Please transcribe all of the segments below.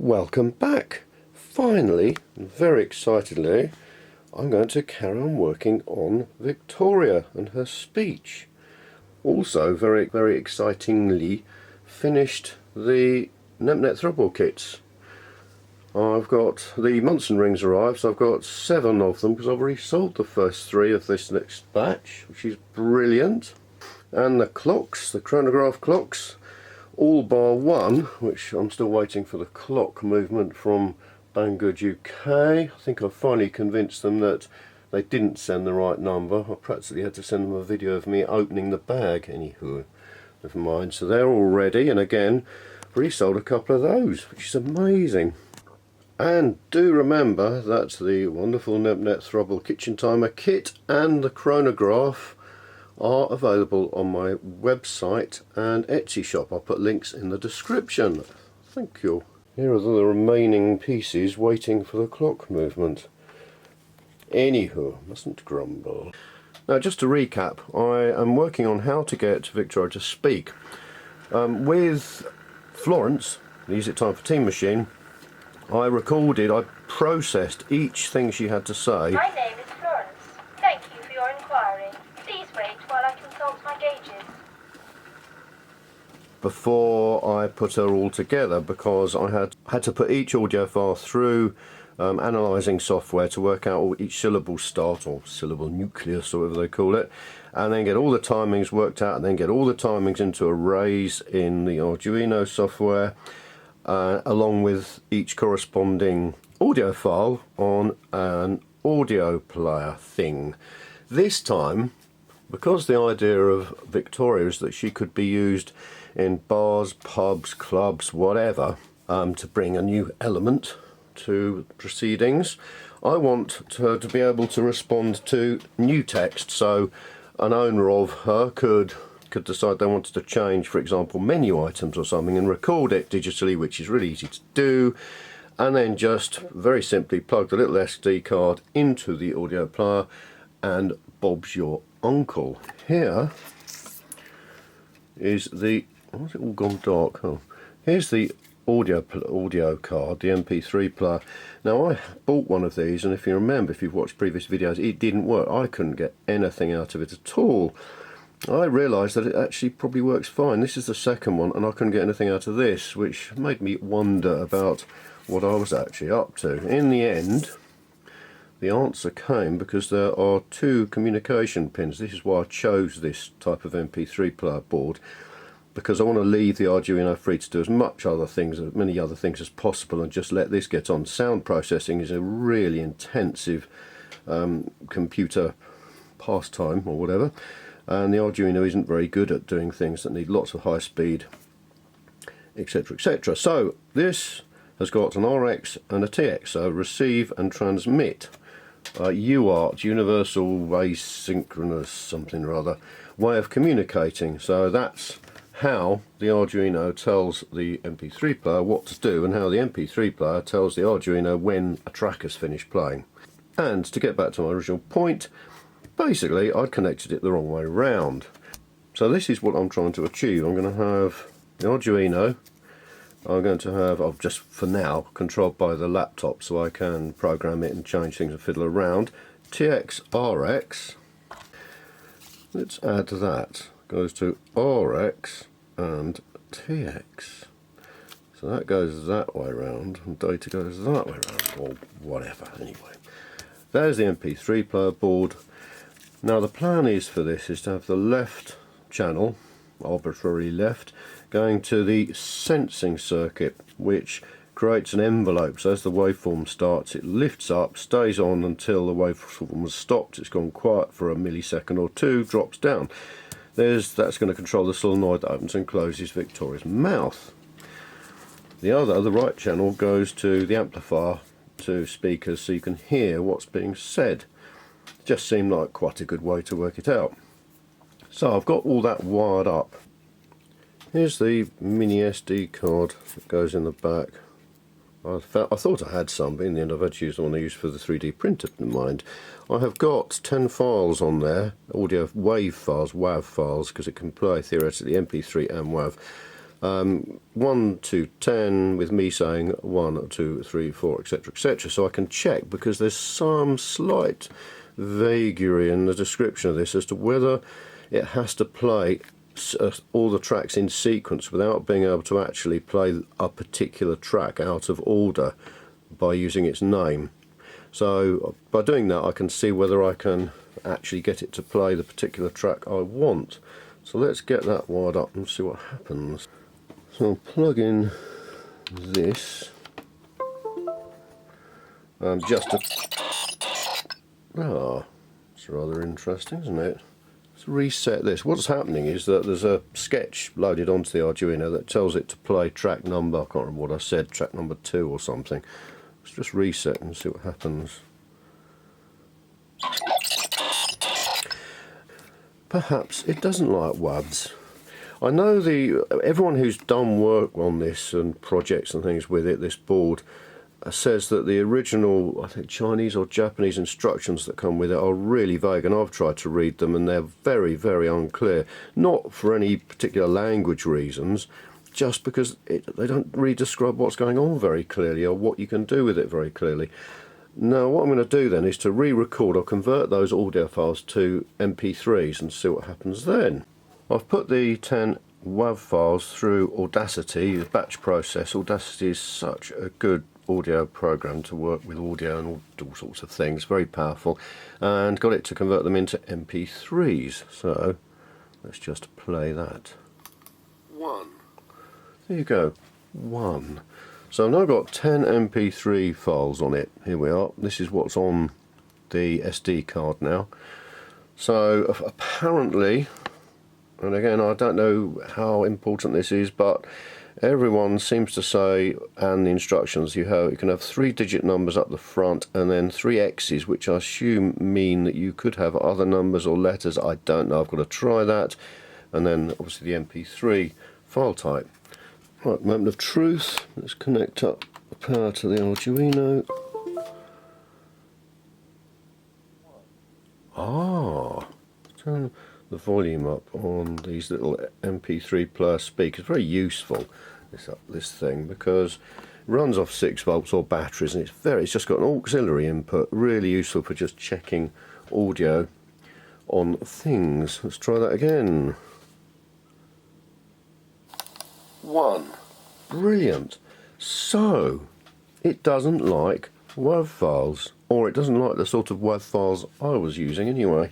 Welcome back. Finally, very excitedly, I'm going to carry on working on Victoria and her speech. Also, very, very excitingly, finished the NetNet Thruble kits. I've got the Munson rings arrived, so I've got 7 of them because I've already sold the first 3 of this next batch, which is brilliant. And the clocks, the chronograph clocks, all bar one, which I'm still waiting for the clock movement from Banggood UK. I think I've finally convinced them that they didn't send the right number. I practically had to send them a video of me opening the bag. Anywho, never mind. So they're all ready, and again, resold a couple of those, which is amazing. And do remember that the wonderful NetNet Thruble kitchen timer kit and the chronograph are available on my website and Etsy shop. I'll put links in the description. Thank you. Here are the remaining pieces waiting for the clock movement. Anywho, mustn't grumble. Now, just to recap, I am working on how to get Victoria to speak. With Florence, the Is It Time for Tea machine, I processed each thing she had to say. My name is Florence. Thank you for your inquiry. Please wait while I consult my gauges. Before I put her all together, because I had to put each audio file through analysing software to work out what each syllable start, or syllable nucleus, or whatever they call it, and then get all the timings worked out, and then get all the timings into arrays in the Arduino software, along with each corresponding audio file on an audio player thing. This time, because the idea of Victoria is that she could be used in bars, pubs, clubs, whatever, to bring a new element to proceedings, I want her to be able to respond to new text. So an owner of her could decide they wanted to change, for example, menu items or something, and record it digitally, which is really easy to do, and then just very simply plug the little SD card into the audio player and Bob's your uncle. Here is the, why's it all gone dark? Oh, here's the audio card, the MP3 player. Now, I bought one of these, and if you remember, if you've watched previous videos, it didn't work. I couldn't get anything out of it at all. I realised that it actually probably works fine. This is the second one, and I couldn't get anything out of this, which made me wonder about what I was actually up to. In the end, the answer came because there are 2 communication pins. This is why I chose this type of MP3 player board, because I want to leave the Arduino free to do as many other things as possible, and just let this get on. Sound processing is a really intensive computer pastime or whatever, and the Arduino isn't very good at doing things that need lots of high speed, etc, etc. So this has got an RX and a TX, so receive and transmit. UART, universal asynchronous something or other, way of communicating. So that's how the Arduino tells the MP3 player what to do, and how the MP3 player tells the Arduino when a track has finished playing. And to get back to my original point, basically I'd connected it the wrong way round. So this is what I'm trying to achieve. I'm going to have the Arduino, I'm going to have, just for now, controlled by the laptop, so I can program it and change things and fiddle around. TX RX, let's add that, goes to RX and TX. So that goes that way round, and data goes that way round, or whatever, anyway. There's the MP3 player board. Now the plan is for this is to have the left channel, arbitrarily left, going to the sensing circuit, which creates an envelope. So as the waveform starts, it lifts up, stays on until the waveform has stopped, it's gone quiet for a millisecond or 2, drops down. That's going to control the solenoid that opens and closes Victoria's mouth. The right channel, goes to the amplifier, to speakers, so you can hear what's being said. It just seemed like quite a good way to work it out. So I've got all that wired up. Here's the mini SD card that goes in the back. I thought I had some, but in the end I've had to use the one I use for the 3D printer in mind. I have got 10 files on there, audio WAV files, because it can play theoretically MP3 and WAV. 1 to 10 with me saying 1, 2, 3, 4, etc, etc, so I can check, because there's some slight vagary in the description of this as to whether it has to play all the tracks in sequence without being able to actually play a particular track out of order by using its name. So by doing that I can see whether I can actually get it to play the particular track I want. So let's get that wired up and see what happens. So I'll plug in this just to... it's rather interesting, isn't it? Let's reset this. What's happening is that there's a sketch loaded onto the Arduino that tells it to play track number, I can't remember what I said, track number 2 or something. Let's just reset and see what happens. Perhaps it doesn't like WAVs. I know everyone who's done work on this and projects and things with it, this board, says that the original, I think, Chinese or Japanese instructions that come with it are really vague, and I've tried to read them and they're very, very unclear. Not for any particular language reasons, just because they don't really describe what's going on very clearly or what you can do with it very clearly. Now what I'm going to do then is to re-record or convert those audio files to MP3s and see what happens then. I've put the 10 WAV files through Audacity, the batch process. Audacity is such a good audio program to work with audio and all sorts of things, very powerful, and got it to convert them into MP3s. So let's just play that. 1. There you go, 1. So I've now got 10 MP3 files on it. Here we are. This is what's on the SD card now. So apparently, and again I don't know how important this is, but everyone seems to say, and the instructions, you can have 3-digit numbers up the front and then 3 X's, which I assume mean that you could have other numbers or letters. I don't know, I've got to try that. And then obviously the MP3 file type. Right, moment of truth. Let's connect up the power to the Arduino. Turn the volume up on these little MP3 player speakers. Very useful, this thing, because it runs off 6 volts or batteries, and it's just got an auxiliary input. Really useful for just checking audio on things. Let's try that again. 1. Brilliant. So it doesn't like WAV files, or it doesn't like the sort of WAV files I was using anyway.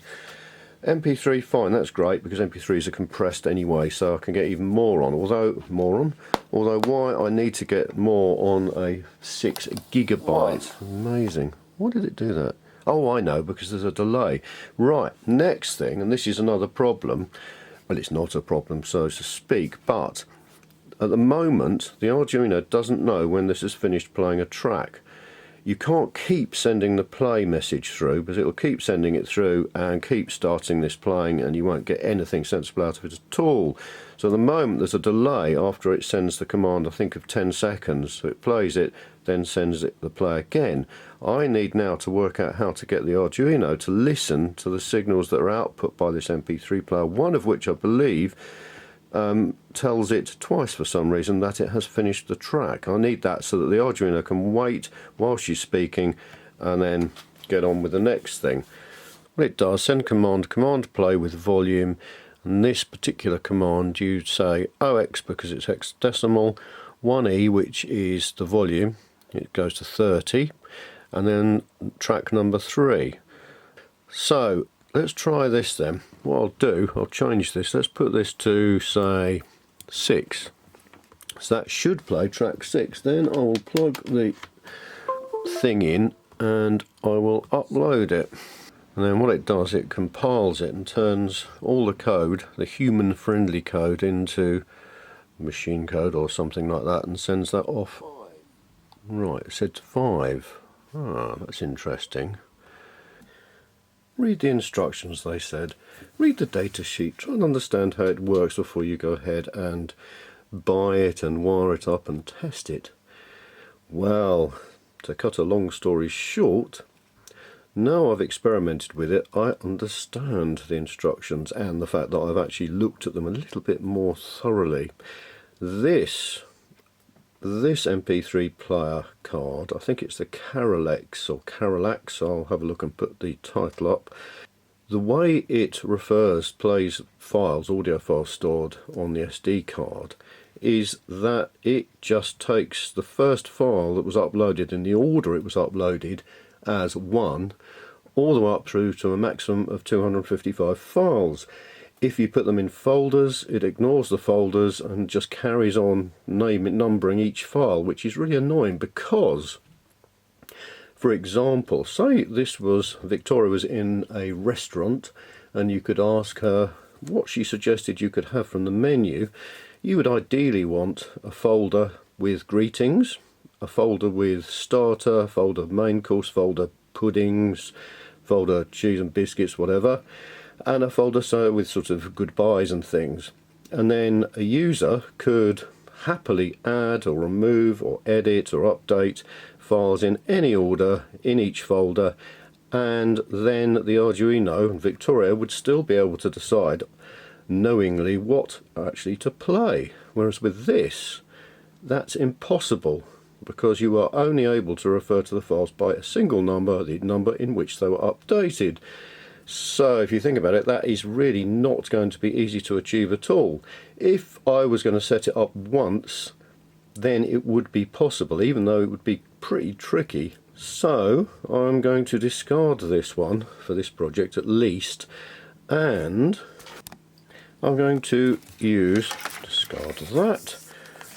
MP3, fine, that's great, because MP3s are compressed anyway, so I can get even more on. Although why I need to get more on a 6 gigabyte. Amazing. Why did it do that? Oh, I know, because there's a delay. Right, next thing, and this is another problem. Well, it's not a problem, so to speak, but at the moment the Arduino doesn't know when this has finished playing a track. You can't keep sending the play message through, because it will keep sending it through and keep starting this playing, and you won't get anything sensible out of it at all. So at the moment there's a delay after it sends the command, I think of 10 seconds. So it plays it, then sends it the play again. I need now to work out how to get the Arduino to listen to the signals that are output by this MP3 player, one of which I believe tells it twice for some reason that it has finished the track. I need that so that the Arduino can wait while she's speaking and then get on with the next thing. What it does, send command play with volume, and this particular command you say OX because it's hexadecimal, 1E which is the volume, it goes to 30, and then track number 3. So let's try this then. What I'll do, I'll change this. Let's put this to, say, 6. So that should play track 6. Then I will plug the thing in and I will upload it. And then what it does, it compiles it and turns all the code, the human-friendly code, into machine code or something like that, and sends that off. Right, it said 5. Ah, that's interesting. Read the instructions, they said. Read the data sheet. Try and understand how it works before you go ahead and buy it and wire it up and test it. Well, to cut a long story short, now I've experimented with it, I understand the instructions and the fact that I've actually looked at them a little bit more thoroughly. This MP3 player card, I think it's the Carolex or Carallax, I'll have a look and put the title up. The way it plays files, audio files stored on the SD card, is that it just takes the first file that was uploaded in the order it was uploaded as 1, all the way up through to a maximum of 255 files. If you put them in folders, it ignores the folders and just carries on numbering each file, which is really annoying because, for example, say Victoria was in a restaurant and you could ask her what she suggested you could have from the menu. You would ideally want a folder with greetings, a folder with starter, folder main course, folder puddings, folder cheese and biscuits, whatever, and a folder with sort of goodbyes and things. And then a user could happily add or remove or edit or update files in any order in each folder, and then the Arduino and Victoria would still be able to decide knowingly what actually to play. Whereas with this, that's impossible, because you are only able to refer to the files by a single number, the number in which they were updated. So if you think about it, that is really not going to be easy to achieve at all. If I was going to set it up once, then it would be possible, even though it would be pretty tricky. So I'm going to discard this one for this project at least, and I'm going to discard that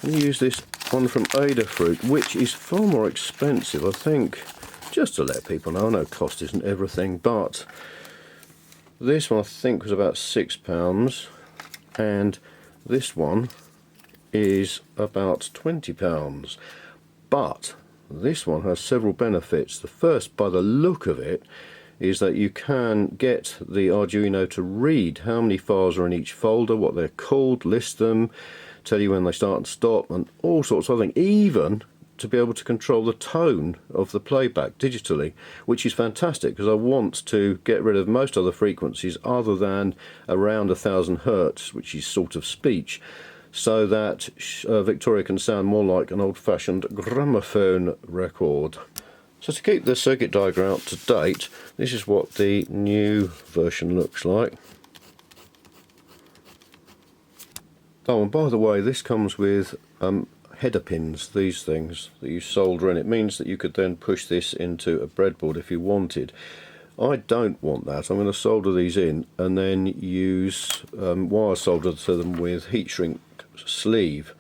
and use this one from Adafruit, which is far more expensive, I think. Just to let people know, I know cost isn't everything, but this one I think was about £6, and this one is about £20. But this one has several benefits. The first, by the look of it, is that you can get the Arduino to read how many files are in each folder, what they're called, list them, tell you when they start and stop, and all sorts of things, even to be able to control the tone of the playback digitally, which is fantastic because I want to get rid of most other frequencies other than around 1000 Hertz, which is sort of speech, so that Victoria can sound more like an old-fashioned gramophone record. So to keep the circuit diagram up to date, this is what the new version looks like. Oh, and by the way, this comes with header pins, these things that you solder in. It means that you could then push this into a breadboard if you wanted. I don't want that. I'm going to solder these in and then use wire solder to them with heat shrink sleeve.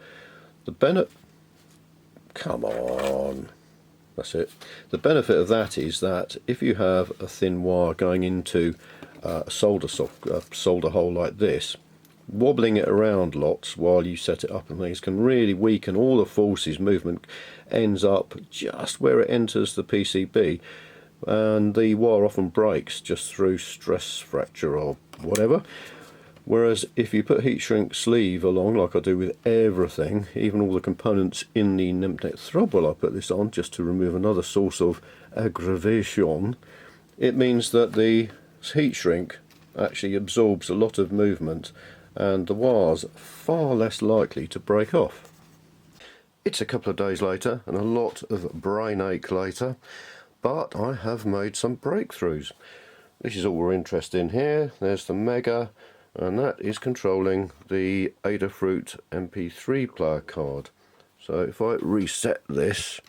Come on. That's it. The benefit of that is that if you have a thin wire going into a solder hole like this, wobbling it around lots while you set it up and things can really weaken all the forces. Movement ends up just where it enters the PCB, and the wire often breaks just through stress fracture or whatever. Whereas if you put heat shrink sleeve along, like I do with everything, even all the components in the Nemtec throb, while I put this on just to remove another source of aggravation, it means that the heat shrink actually absorbs a lot of movement and the wire's far less likely to break off. It's a couple of days later and a lot of brain ache later, but I have made some breakthroughs. This is all we're interested in here. There's the Mega, and that is controlling the Adafruit MP3 player card. So if I reset this,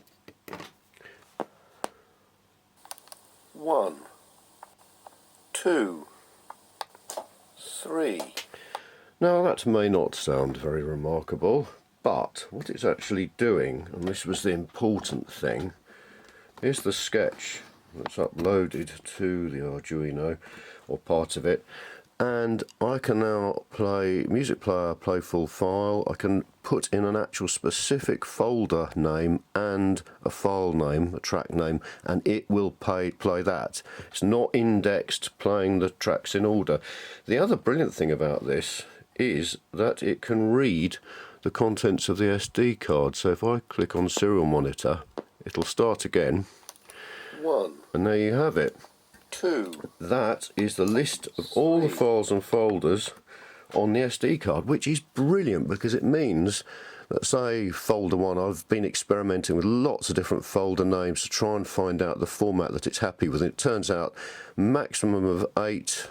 1, 2, 3. Now that may not sound very remarkable, but what it's actually doing, and this was the important thing, is the sketch that's uploaded to the Arduino, or part of it, and I can now play music player, play full file. I can put in an actual specific folder name and a file name, a track name, and it will play that. It's not indexed playing the tracks in order. The other brilliant thing about this is that it can read the contents of the SD card. So if I click on serial monitor, it'll start again. 1, and there you have it. 2. That is the list of all the files and folders on the SD card, which is brilliant because it means that, say, folder 1, I've been experimenting with lots of different folder names to try and find out the format that it's happy with. It turns out maximum of 8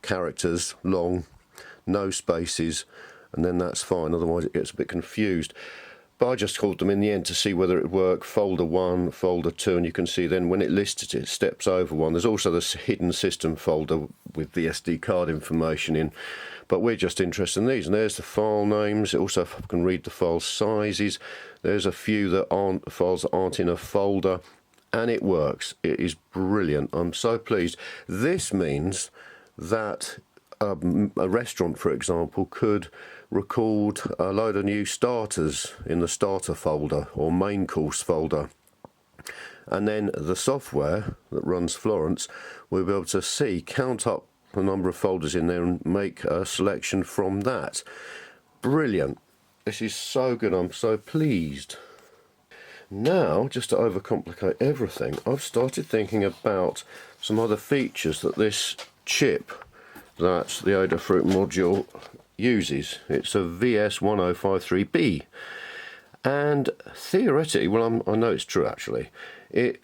characters long, no spaces, and then that's fine, otherwise it gets a bit confused. But I just called them in the end to see whether it would work. Folder 1, folder 2, and you can see then when it lists it, it steps over one. There's also this hidden system folder with the SD card information in, but we're just interested in these. And there's the file names. It also can read the file sizes. There's a few that aren't files that aren't in a folder, and it works. It is brilliant. I'm so pleased. This means that a restaurant, for example, could record a load of new starters in the starter folder or main course folder, and then the software that runs Florence will be able to count up the number of folders in there and make a selection from that. Brilliant. This is so good. I'm so pleased. Now, just to overcomplicate everything, I've started thinking about some other features that this chip, that the Adafruit module, uses. It's a VS1053B, and theoretically, well, I know it's true actually, it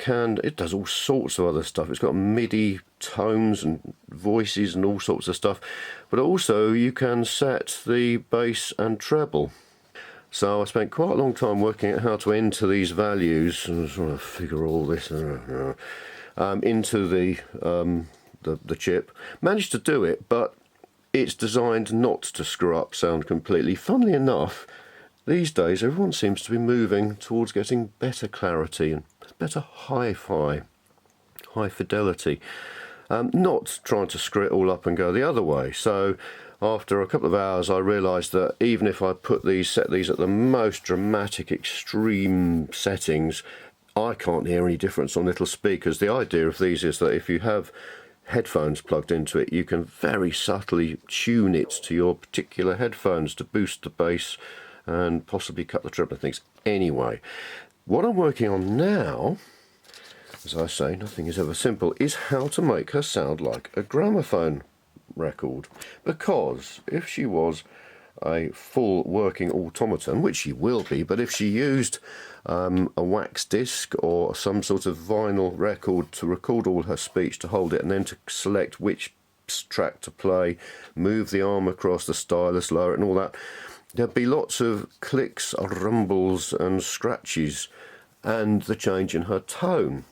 does all sorts of other stuff. It's got MIDI tones and voices and all sorts of stuff, but also you can set the bass and treble. So I spent quite a long time working out how to enter these values and sort of figure all this into the chip. Managed to do it, but it's designed not to screw up sound completely. Funnily enough, these days everyone seems to be moving towards getting better clarity and better hi-fi, high fidelity. Not trying to screw it all up and go the other way. So after a couple of hours I realised that even if I set these at the most dramatic extreme settings, I can't hear any difference on little speakers. The idea of these is that if you have headphones plugged into it, you can very subtly tune it to your particular headphones to boost the bass and possibly cut the treble and things. Anyway, what I'm working on now, as I say, nothing is ever simple, is how to make her sound like a gramophone record. Because if she was a full working automaton, which she will be, but if she used a wax disc or some sort of vinyl record to record all her speech, to hold it, and then to select which track to play, move the arm across the stylus, lower it and all that, there'd be lots of clicks, rumbles and scratches, and the change in her tone.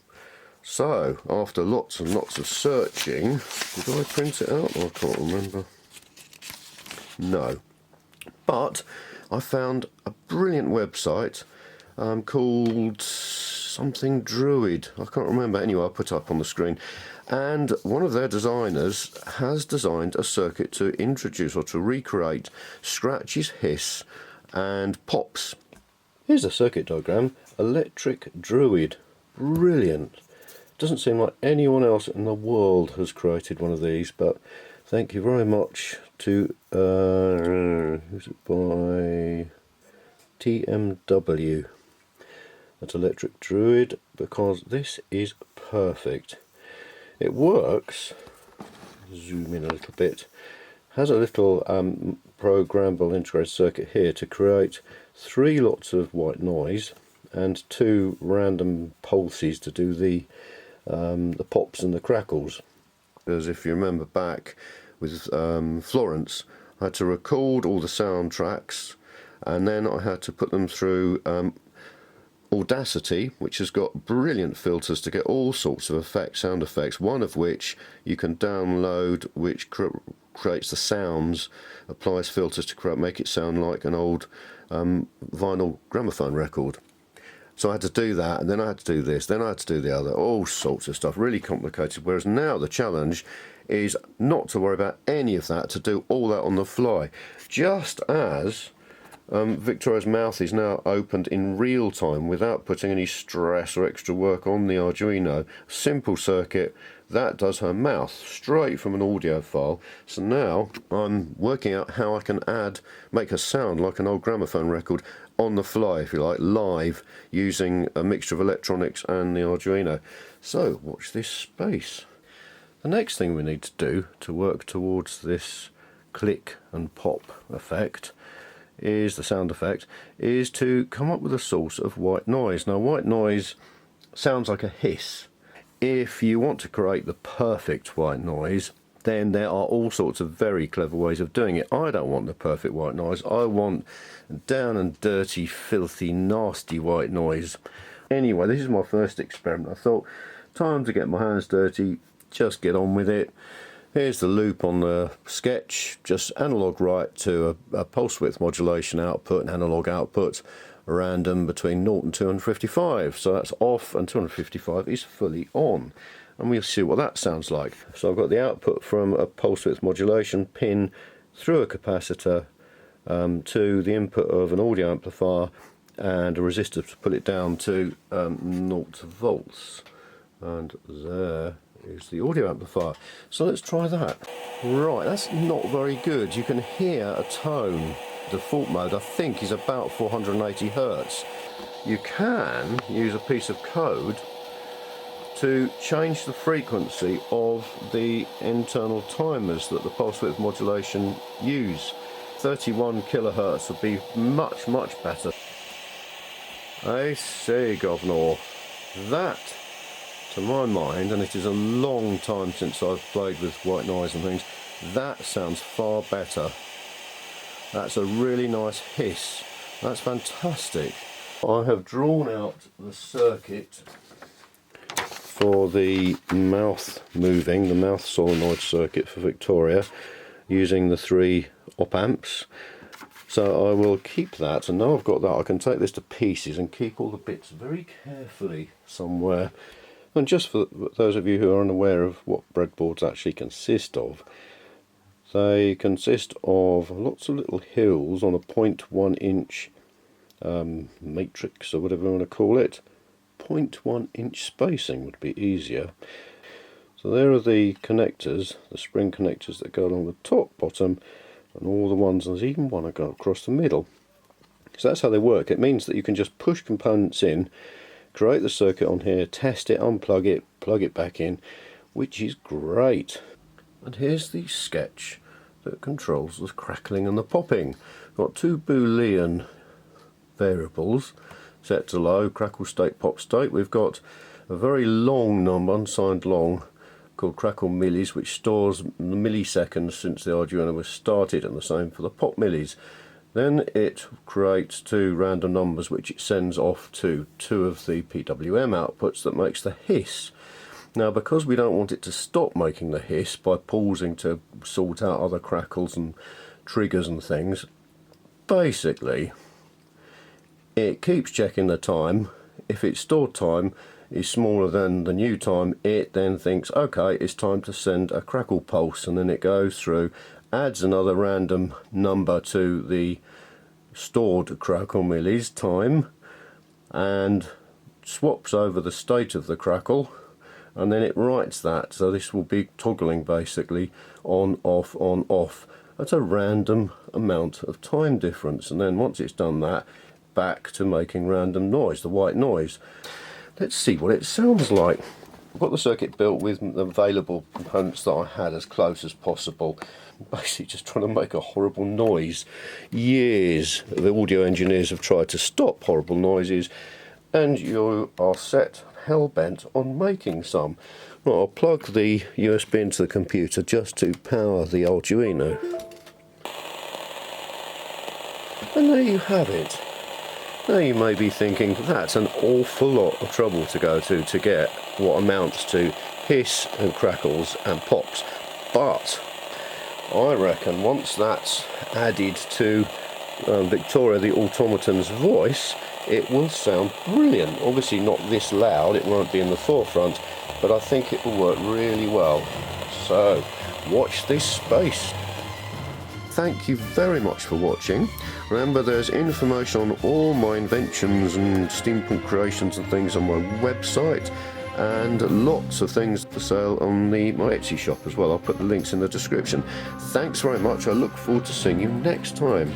So after lots and lots of searching, did I print it out? I can't remember. No. But I found a brilliant website called something Druid. I can't remember. Anyway, I'll put it up on the screen. And one of their designers has designed a circuit to introduce or to recreate scratches, hiss and pops. Here's a circuit diagram. Electric Druid. Brilliant. Doesn't seem like anyone else in the world has created one of these, but thank you very much to, who's it by? TMW. That's Electric Druid, because this is perfect. It works, zoom in a little bit, has a little programmable integrated circuit here to create 3 lots of white noise and 2 random pulses to do the pops and the crackles. As if you remember back with Florence, I had to record all the soundtracks and then I had to put them through Audacity, which has got brilliant filters to get all sorts of effects, sound effects, one of which you can download, which creates the sounds, applies filters to make it sound like an old vinyl gramophone record. So I had to do that, and then I had to do this, then I had to do the other, all sorts of stuff, really complicated. Whereas now the challenge is not to worry about any of that, to do all that on the fly. Just as Victoria's mouth is now opened in real time without putting any stress or extra work on the Arduino. Simple circuit, that does her mouth straight from an audio file. So now I'm working out how I can make her sound like an old gramophone record on the fly, if you like, live, using a mixture of electronics and the Arduino. So watch this space. The next thing we need to do to work towards this click and pop effect, is the sound effect, is to come up with a source of white noise. Now white noise sounds like a hiss. If you want to create the perfect white noise, then there are all sorts of very clever ways of doing it. I don't want the perfect white noise. I want down and dirty, filthy, nasty white noise. Anyway, this is my first experiment. I thought, time to get my hands dirty, just get on with it. Here's the loop on the sketch, just analog right to a pulse width modulation output and analog output, random between 0 and 255. So that's off and 255 is fully on. And we'll see what that sounds like. So I've got the output from a pulse width modulation pin through a capacitor to the input of an audio amplifier and a resistor to put it down to 0 volts. And there is the audio amplifier. So let's try that. Right, that's not very good. You can hear a tone. Default mode I think is about 480 Hertz. You can use a piece of code to change the frequency of the internal timers that the pulse width modulation use. 31 kilohertz would be much better. I say, governor, that, to my mind, and it is a long time since I've played with white noise and things, that sounds far better. That's a really nice hiss. That's fantastic. I have drawn out the circuit for the mouth moving, the mouth solenoid circuit for Victoria, using the 3 op amps. So I will keep that, and now I've got that, I can take this to pieces and keep all the bits very carefully somewhere. And just for those of you who are unaware of what breadboards actually consist of, they consist of lots of little hills on a 0.1 inch matrix, or whatever you want to call it. 0.1 inch spacing would be easier. So there are the connectors, the spring connectors that go along the top, bottom, and all the ones, and there's even one that go across the middle. So that's how they work. It means that you can just push components in, create the circuit on here, test it, unplug it, plug it back in, which is great. And here's the sketch that controls the crackling and the popping. Got 2 Boolean variables set to low, crackle state, pop state. We've got a very long number, unsigned long, called crackle millis, which stores the milliseconds since the Arduino was started, and the same for the pop millis. Then it creates 2 random numbers which it sends off to 2 of the PWM outputs that makes the hiss. Now, because we don't want it to stop making the hiss by pausing to sort out other crackles and triggers and things, basically it keeps checking the time. If its stored time is smaller than the new time, it then thinks, okay, it's time to send a crackle pulse, and then it goes through, adds another random number to the stored crackle millis time, and swaps over the state of the crackle, and then it writes that. So this will be toggling basically on, off at a random amount of time difference, and then once it's done that, back to making random noise, the white noise. Let's see what it sounds like. I've got the circuit built with the available components that I had as close as possible. Basically just trying to make a horrible noise. Years the audio engineers have tried to stop horrible noises, and you are set hell-bent on making some. Right, I'll plug the USB into the computer just to power the Arduino. And there you have it. Now you may be thinking, that's an awful lot of trouble to go to get what amounts to hiss and crackles and pops. But I reckon once that's added to Victoria the Automaton's voice, it will sound brilliant. Obviously not this loud, it won't be in the forefront, but I think it will work really well. So watch this space. Thank you very much for watching. Remember, there's information on all my inventions and steampunk creations and things on my website, and lots of things for sale on my Etsy shop as well. I'll put the links in the description. Thanks very much. I look forward to seeing you next time.